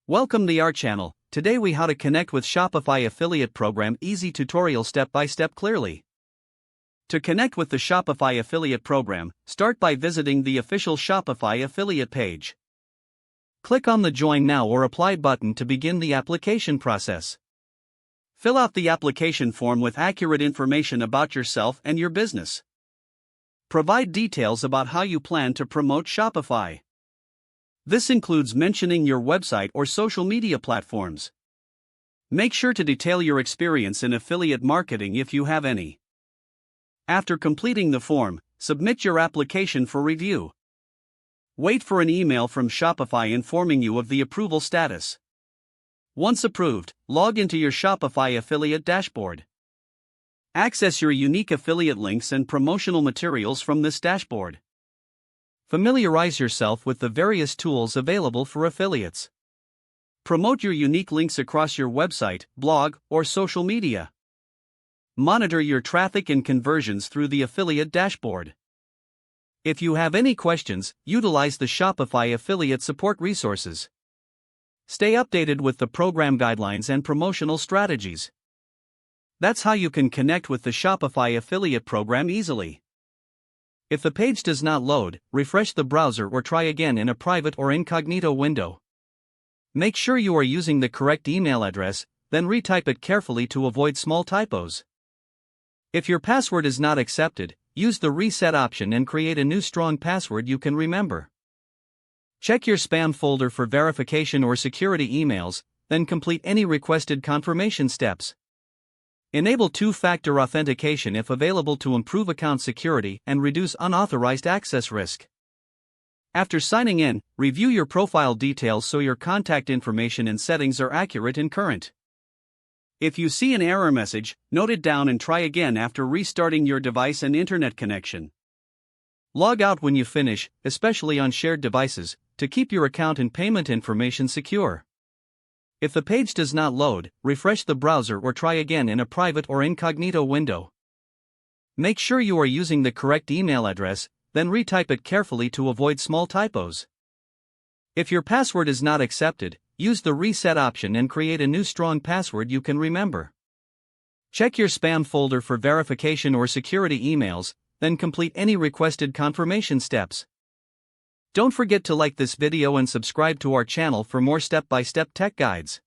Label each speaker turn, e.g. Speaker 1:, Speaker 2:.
Speaker 1: Welcome to our channel. Today we how to connect with Shopify affiliate program, easy tutorial step by step clearly. To connect with the Shopify affiliate program, start by visiting the official Shopify affiliate page. Click on the Join Now or Apply button to begin the application process. Fill out the application form with accurate information about yourself and your business. Provide details about how you plan to promote Shopify. This includes mentioning your website or social media platforms. Make sure to detail your experience in affiliate marketing if you have any. After completing the form, submit your application for review. Wait for an email from Shopify informing you of the approval status. Once approved, log into your Shopify affiliate dashboard. Access your unique affiliate links and promotional materials from this dashboard. Familiarize yourself with the various tools available for affiliates. Promote your unique links across your website, blog, or social media. Monitor your traffic and conversions through the affiliate dashboard. If you have any questions, utilize the Shopify affiliate support resources. Stay updated with the program guidelines and promotional strategies. That's how you can connect with the Shopify affiliate program easily. If the page does not load, refresh the browser or try again in a private or incognito window. Make sure you are using the correct email address, then retype it carefully to avoid small typos. If your password is not accepted, use the reset option and create a new strong password you can remember. Check your spam folder for verification or security emails, then complete any requested confirmation steps. Enable two-factor authentication if available to improve account security and reduce unauthorized access risk. After signing in, review your profile details so your contact information and settings are accurate and current. If you see an error message, note it down and try again after restarting your device and internet connection. Log out when you finish, especially on shared devices, to keep your account and payment information secure. If the page does not load, refresh the browser or try again in a private or incognito window. Make sure you are using the correct email address, then retype it carefully to avoid small typos. If your password is not accepted, use the reset option and create a new strong password you can remember. Check your spam folder for verification or security emails, then complete any requested confirmation steps. Don't forget to like this video and subscribe to our channel for more step-by-step tech guides.